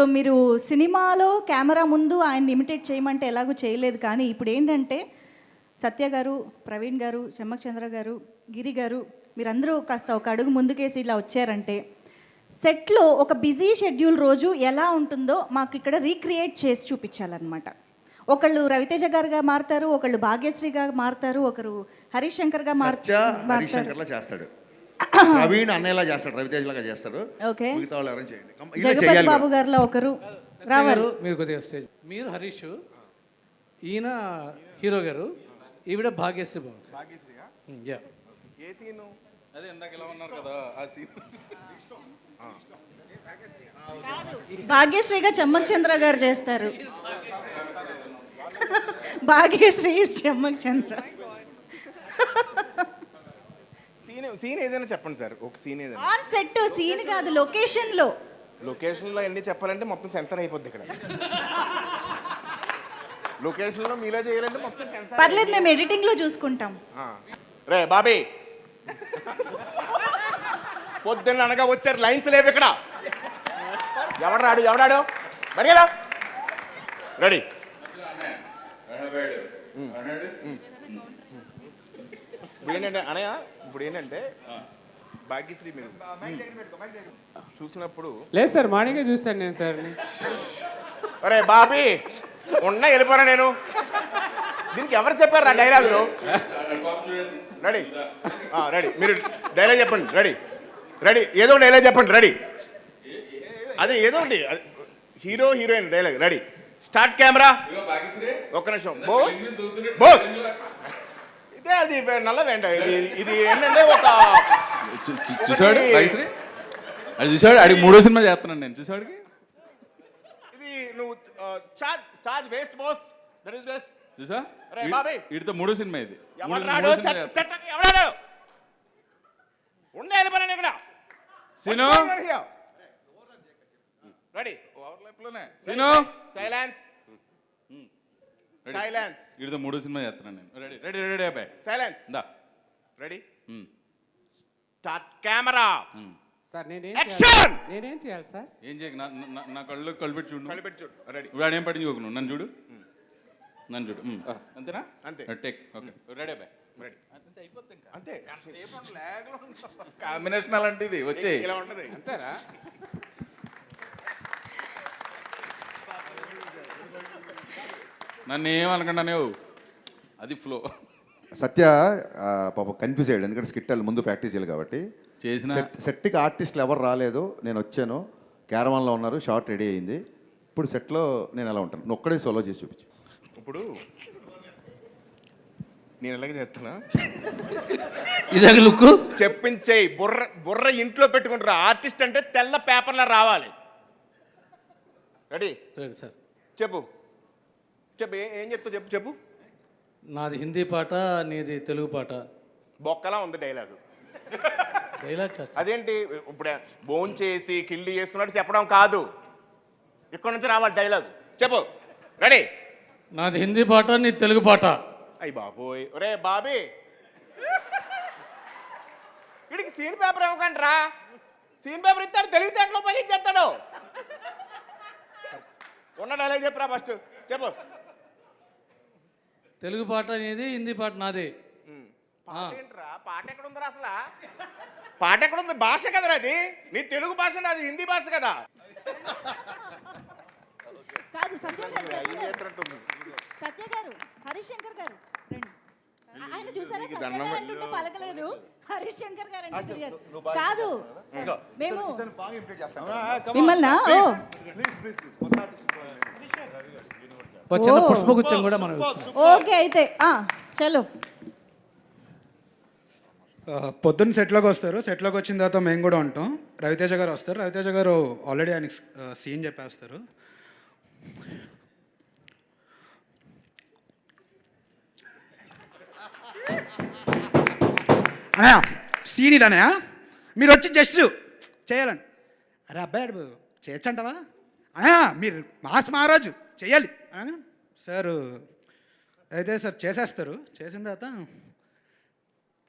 So మీరు సినిమాలో camera ముందు ఆయన్ని ఇమిటేట్ చేయమంటే ఎలాగో చేయలేదు, కానీ ఇప్పుడు ఏంటంటే సత్య గారు, ప్రవీణ్ గారు, చెమ్మక్ చంద్ర గారు, గిరి గారు మీరందరూ కాస్త ఒక అడుగు ముందుకేసి ఇలా వచ్చారంటే సెట్లో ఒక బిజీ షెడ్యూల్ రోజు ఎలా ఉంటుందో మాకు ఇక్కడ రీక్రియేట్ చేసి చూపించాలన్నమాట. ఒకళ్ళు రవితేజ గారుగా మారుతారు, ఒకళ్ళు భాగ్యశ్రీగా మారుతారు, ఒకరు హరీష్ శంకర్గా చేస్తాడు, ప్రవీణ్ అన్నయ్యలా చేస్తాడు, రవితేజ లాగా చేస్తారు. ఓకే, మిగతా వాళ్ళు ఎవరైనా చేయండి. జగపతి బాబు గారిలో ఒకరు రావాలి. మీరు కొద్దిగా స్టేజ్, మీరు హరీష్, ఈయన హీరో గారు, ఈవిడ భాగ్యశ్రీ బాబు. ఏ సీను? అదే ఇందాక ఇలా ఉన్నారు కదా ఆ సీన్. భాగ్యశ్రీగా చెమ్మక్ చంద్ర గారు చేస్తారు. భాగ్యశ్రీ చెమ్మక్ చంద్ర. సీన్ ఏదైనా చెప్పండి సార్, ఒక సీన్ ఏదైనా. ఆన్ సెట్ సీన్ కాదు, లొకేషన్ లో. లొకేషన్ లో అన్ని చెప్పాలంటే మొత్తం సెన్సర్ అయిపోద్ది ఇక్కడ. లొకేషన్ లో మీలో చేయాలంటే మొత్తం సెన్సర్. పర్లేదు, మేము ఎడిటింగ్ లో చూసుకుంటాం. రే బాబీ, పొద్దున్న అనగా వచ్చారు, లైన్స్ లేవు ఇక్కడ. ఎవడాడు రెడీ రెడీ. ఇప్పుడు ఏంటంటే అనయ్య, ఇప్పుడు ఏంటంటే భాగ్యశ్రీ మీరు చూసినప్పుడు లేదు సార్, మార్నింగే చూశాను నేను సార్. అరే బాబీ ఉన్నా వెళ్ళిపోరా నేను. దీనికి ఎవరు చెప్పారు ఆ డైలాగులు? రెడీ రెడీ, మీరు డైలాగ్ చెప్పండి. రెడీ ఏదో డైలాగ్ చెప్పండి. రెడీ, అదే ఏదో ఒకటి, hero heroine dialogue. Ready, start camera. ఒక్క నిమిషం. బోస్ ఇదే, అది నల్ల వెంట. ఇది ఏంటంటే ఒక చూసాడు అది చూసాడు, అడిగి మూడో సినిమా చేస్తున్నాను నేను. చూసాడుకి ఇది నువ్వు charge waste boss, that is best. చూసా వీటితో మూడో సినిమా ఇది. ఎవడాడు ఉండే పని ఇక్కడ. సీను రెడీ, ఓవర్లాప్ లోనే. Scene silence. సైలెన్స్. వీటితో మూడో సినిమా చేస్తున్నాను నేను. రెడీ రెడీ రెడీ అబ్బాయి. సైలెన్స్. దా ready, start camera. Sir action. నేనేం చేయాలి సార్? ఏం చేయక నా కళ్ళు కలిపెట్టి చూడు. చూడు. రెడీ. ఇప్పుడు ఆడేం పట్టించుకోకు, నువ్వు నన్ను చూడు. అంతేనా? అంతే. టేక్. ఓకే, రెడీ అబ్బాయి. రెడీ. అంతే అయిపోద్ది. ఇంకా అంతే. కాంబినేషన్ అలాంటిది వచ్చే ఇలా ఉంటది. అంతేనా? నన్ను ఏమనకుండా నువ్వు, అది ఫ్లో. సత్య పాప కన్ఫ్యూజ్ అయ్యాడు, ఎందుకంటే స్కిట్ ముందు ప్రాక్టీస్ చేయాలి కాబట్టి. చేసిన సెట్కి ఆర్టిస్టులు ఎవరు రాలేదు, నేను వచ్చాను, క్యారవాన్లో ఉన్నారు, షార్ట్ రెడీ అయింది. ఇప్పుడు సెట్లో నేను ఎలా ఉంటాను, నువ్వు ఒక్కడే సోలో చేసి చూపించు. ఇప్పుడు నేను ఎలాగ చేస్తున్నా, ఇదే లుక్ చెప్పించేయి. బుర్ర ఇంట్లో పెట్టుకుంటారు. ఆర్టిస్ట్ అంటే తెల్ల పేపర్లో రావాలి. Ready sir. చెప్పు ఏం చెప్తావు చెప్పు. నాది హిందీ పాట, నీది తెలుగు పాట. బొక్కలా ఉంది డైలాగు. డైలాగ్ కాదు. అదేంటి ఇప్పుడు బోన్ చేసి కిల్లి చేసుకున్నట్టు చెప్పడం కాదు, ఇక్కడ నుంచి రావాలి డైలాగ్. చెప్పు. రెడీ, నాది హిందీ పాట, నీది తెలుగు పాట. అయ్యి బాబోయ్, ఒరే బాబీ వీడికి సీన్ పేపర్ ఇవ్వకండి రా. సీన్ పేపర్ ఇస్తాడు, తెలివితేటలో ఉపయోగించేస్తాడు. ఉన్న డైలాగ్ చెప్పురా ఫస్ట్. చెప్పు. తెలుగు పాట నీది, హిందీ పాట నాది. పాట ఏంట్రా? పాట ఎక్కడ ఉందిరా అసలు? పాట ఎక్కడ ఉంది? భాష కదరా అది. నీ తెలుగు భాష, నాది హిందీ భాష కదా. కాదు సత్య గారు, హరీష్ శంకర్ గారు రండి. ఆయన చూసారా, సత్య గారు అంటుంటే పలకలేదు, హరీష్ శంకర్ గారు అంటే తిరిగారు. కాదు మేము మిమ్మల్ని చిన్న పుష్పగుచ్చం కూడా మనం. ఓకే అయితే చలో. పొద్దున్న సెట్లోకి వస్తారు, సెట్లోకి వచ్చిన తర్వాత మేము కూడా ఉంటాం. రవితేజ గారు వస్తారు, రవితేజ గారు ఆల్రెడీ ఆయనకి సీన్ చెప్పేస్తారు. అన్నయ్య సీన్ ఇదన్నయ్య, మీరు వచ్చి జస్ట్ చేయాలని. అరే అబ్బాయి చేయొచ్చంటవా? మీరు మాస్ మహారాజు చెయ్యాలి సార్. అయితే సార్ చేసేస్తారు. చేసిన తర్వాత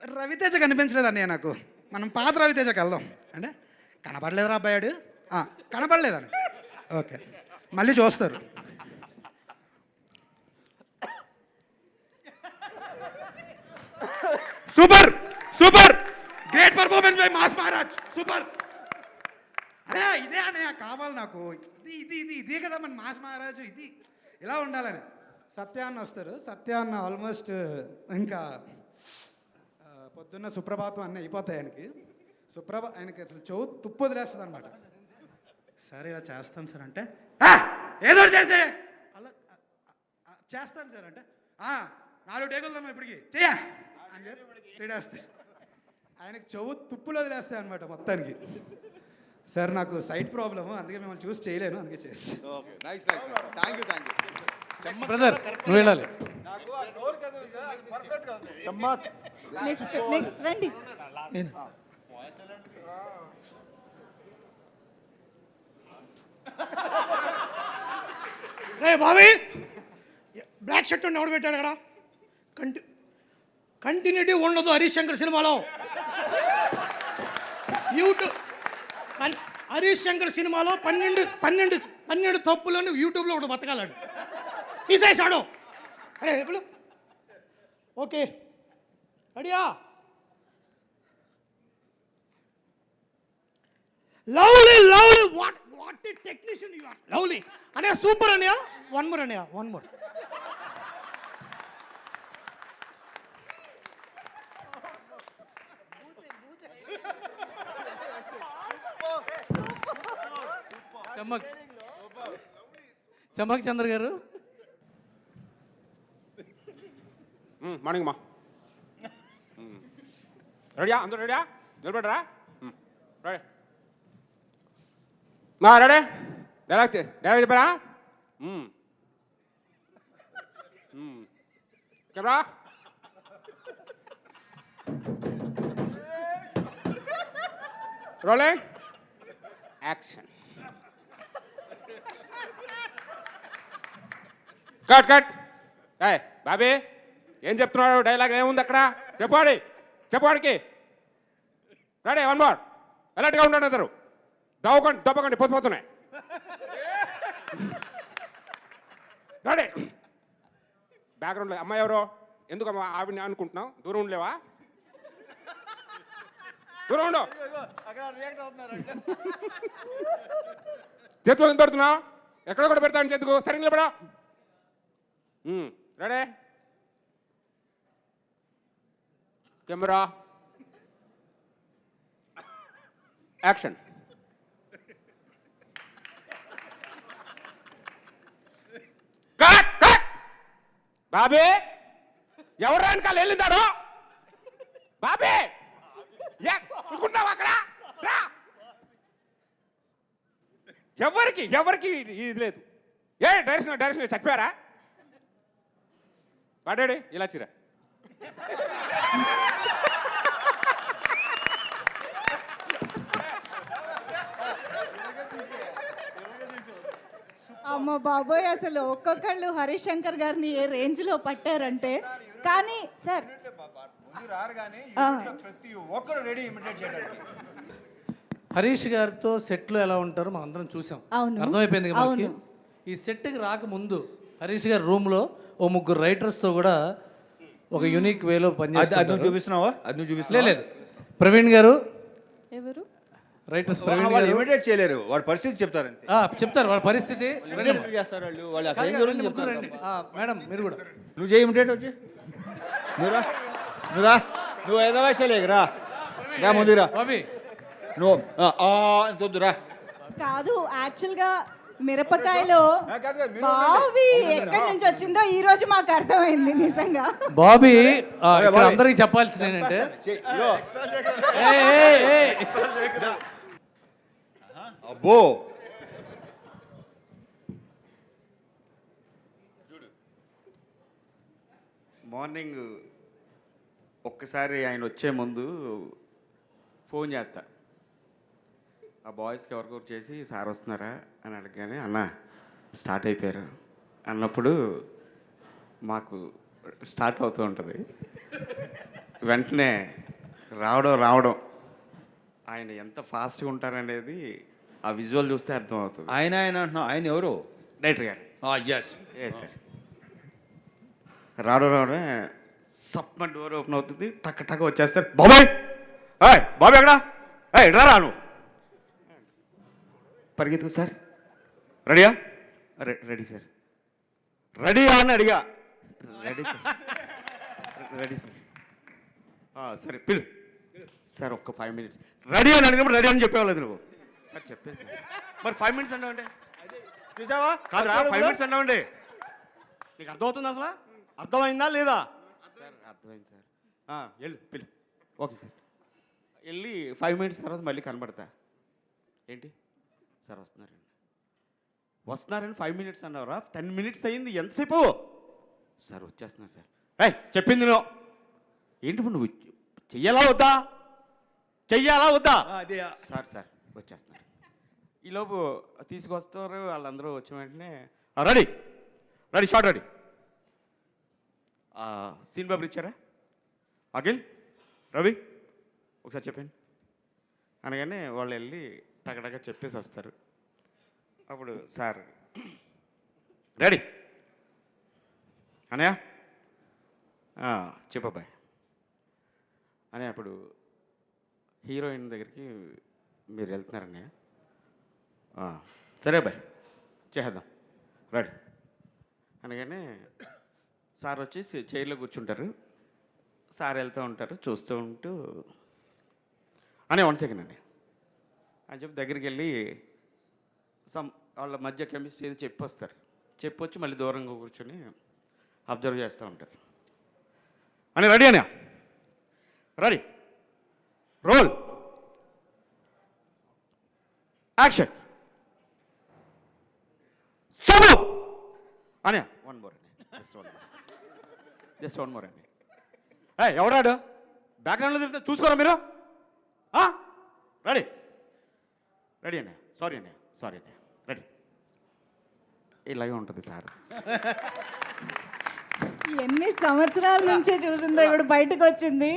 రవితేజ కనిపించలేదు అన్నయ్య నాకు. మనం పాత రవితేజకి వెళ్దాం అంటే, కనపడలేదురా అబ్బాయాడు, కనపడలేదని. ఓకే, మళ్ళీ చూస్తారు. Super super, great performance by mass Maharaj, super. అదే ఇదే అన్నయ్య కావాలి నాకు, ఇదే కదా మన మాస్ మహారాజు, ఇది ఇలా ఉండాలని. సత్యాన్న వస్తారు, సత్యాన్న ఆల్మోస్ట్ ఇంకా పొద్దున్న సుప్రభాతం అన్నీ అయిపోతాయి ఆయనకి. ఆయనకి అసలు చెవు తుప్పు వదిలేస్తుంది అనమాట. సరే ఇలా చేస్తాను సార్ అంటే, ఏదో చేసే అలా చేస్తాను సార్ అంటే, 4 టేకులు తమ్మ ఇప్పటికి చెయ్య అని చెప్పి తిడేస్తాయి. ఆయనకి చెవు తుప్పులు వదిలేస్తాయి అనమాట మొత్తానికి. సార్ నాకు సైట్ ప్రాబ్లము, అందుకే మిమ్మల్ని చూసి చేయలేను, అందుకే చేసి. బ్రదర్ నువ్వు వెళ్ళాలి. నెక్స్ట్ రండి. రే బాబీ, బ్లాక్ షర్ట్ ఎవడు పెట్టాడు అక్కడ? కంటిన్యూటీ ఉండదు హరీష్ శంకర్ సినిమాలో. హరీష్ శంకర్ సినిమాలో 12 తప్పులను యూట్యూబ్లో ఒకటి బతకాలాడు, తీసేశాడు. అరే ఇప్పుడు ఓకే రెడీయా? Lovely lovely, what the technician you are. Lovely అనే సూపర్ అన్నయ్య. వన్ మోర్ అన్నయ్య, వన్ మోర్. చమ్మక్ చంద్ర గారు. మార్నింగ్ మా రెడీయా? అందరూ రెడీయా? నిలబడరా? రెడీ మా, రెడీ? డైలాగ్ చెప్పారా? Camera rolling action. Cut cut. Bobby ఏం చెప్తున్నాడు? డైలాగ్ ఏముంది అక్కడ? చెప్పాడికి. Ready, 1 more. ఎలాంటిగా ఉండండి అందరు, దబ్బకండి పొద్దుపోతున్నాయి. రెడీ. బ్యాక్గ్రౌండ్లో అమ్మాయి ఎవరో? ఎందుకు అమ్మా ఆవిడని అనుకుంటున్నావు? దూరం ఉండలేవా? దూరం ఉండు. చేతిలో ఎందుకు పెడుతున్నావు? ఎక్కడ కూడా పెడతాను చేతుకు. సరిగ్గా నిలబడా. Ready, camera action. Cut cut. Bobby ఎవరు వెనకాల వెళ్ళిందాడు? బాబీ అనుకుంటావు అక్కడ? ఎవరికి ఇది లేదు. డైరెక్షన్ చచ్చిపోయారా? వాడాడు ఇలా చిరా. అమ్మ బాబోయ్, అసలు ఒక్కొక్కళ్ళు హరీష్ శంకర్ గారిని ఏ రేంజ్లో పట్టారంటే. కానీ సార్ ప్రతి ఒక్కరు రెడీ ఇమిటేట్ చేయడానికి. హరీష్ గారితో సెట్లో ఎలా ఉంటారో మనం అందరం చూసాం, అవును. అర్థమైపోయింది కదా మనకి. ఈ సెట్కి రాకముందు హరీష్ గారి రూమ్లో ఓ 3 రైటర్స్తో కూడా ఒక యూనిక్ వేలో పనిచేస్తారు. చూపిస్తున్నావా? అది నువ్వు చూపిస్తున్నా? లేదు, ప్రవీణ్ గారు. ఎవరు రైటర్స్? ప్రవీణ్ వాళ్ళు గారు ఇమిటేట్ చేయలేరు, వాడి పరిస్థితి చెప్తారు అంతే. చెప్తారు వాళ్ళ పరిస్థితి. చేస్తారు వాళ్ళు కాదు, రండి, ముగ్గురు రండి. మేడం మీరు కూడా. నువ్వు చేయి ఇమిటేట్ వచ్చి. నువ్వురా నువ్వు ఏదో వయసులేరా, రా ముందురా. బాబీ నువ్వు వద్దురా. కాదు, యాక్చువల్గా మిరపకాయలో బావి ఎక్కడి నుంచి వచ్చిందో ఈ రోజు మాకు అర్థమైంది నిజంగా. బాబీ ఇక్కడ అందరికి చెప్పాల్సింది ఏంటంటే, అబ్బో మార్నింగ్ ఒక్కసారి ఆయన వచ్చే ముందు ఫోన్ చేస్తా, ఆ బాయ్స్కి ఎవరికొకరు చేసి సార్ వస్తున్నారా అని అడగగానే అన్న స్టార్ట్ అయిపోయారు అన్నప్పుడు మాకు స్టార్ట్ అవుతూ ఉంటుంది. వెంటనే రావడం ఆయన ఎంత ఫాస్ట్గా ఉంటారనేది ఆ విజువల్ చూస్తే అర్థం అవుతుంది. ఆయన అంటున్నావు, ఆయన ఎవరు? డైరెక్టర్ గారు. ఎస్. సార్ రావడమే సప్మ డోర్ ఓపెన్ అవుతుంది, టక్ టక్ వచ్చేస్తారు. బాబాయ్ బాబాయ్ ఎక్కడా? ఎట్రా నువ్వు పరిగెత్తు సార్. రెడీయా? Ready sir. రెడీయా అని అడిగా. Ready sir. Ready sir. సరే పిలు సార్. ఒక్క 5 minutes. రెడీ అని అడిగినప్పుడు రెడీ అని చెప్పేవాళ్ళు నువ్వు. సార్ చెప్పాను సార్. మరి 5 minutes అన్నావండి. చూసావా? కాదురా 5 minutes అన్నావండి. నీకు అర్థమవుతుంది అసలు? అర్థమైందా లేదా? సార్ అర్థమైంది సార్. వెళ్ళు పిలు. Okay sir. వెళ్ళి 5 minutes తర్వాత మళ్ళీ కనబడతా. ఏంటి సార్ వస్తున్నారని 5 minutes అన్నారా? 10 minutes అయ్యింది. ఎంతసేపు? సార్ వచ్చేస్తున్నారు సార్. చెప్పింది నువ్వు ఏంటి ఇప్పుడు నువ్వు చెయ్యాలా వద్దా? చెయ్యాలా వద్దా? అదే. సార్ వచ్చేస్తున్నారు. ఈలోపు తీసుకొస్తారు. వాళ్ళందరూ వచ్చిన వెంటనే ready ready short ready. Scene paper ఇచ్చారా? అఖిల్, రవి ఒకసారి చెప్పండి అనగానే వాళ్ళు వెళ్ళి టగటగా చెప్పేసి వస్తారు. అప్పుడు సార్ రెడీ అనయా చెప్పబ్బాయి అని. అప్పుడు హీరోయిన్ దగ్గరికి మీరు వెళ్తున్నారన్నయ్య. సరే అబ్బాయి చేద్దాం రెడీ అనగానే సార్ వచ్చి చైర్లో కూర్చుంటారు. సార్ వెళ్తూ ఉంటారు, చూస్తూ ఉంటూ అనే 1 second అండి అని చెప్పి దగ్గరికి వెళ్ళి వాళ్ళ మధ్య కెమిస్ట్రీ ఏది చెప్పొస్తారు. చెప్పొచ్చి మళ్ళీ దూరంగా కూర్చొని అబ్జర్వ్ చేస్తూ ఉంటారు. అని రెడీ అనే రెడీ రోల్ యాక్షన్ సబు అనే 1 more అండి. జస్ట్ వన్ మోర్ అండి. ఎవడాడు బ్యాక్గ్రౌండ్లో తిరుగుతా చూసుకోరా మీరు? రెడీ రెడీ అన్నయ్య. సారీ అన్నయ్య రెడీ. ఇలాగే ఉంటుంది సార్. ఎన్ని సంవత్సరాల నుంచే చూసిందో ఇప్పుడు బయటకు వచ్చింది.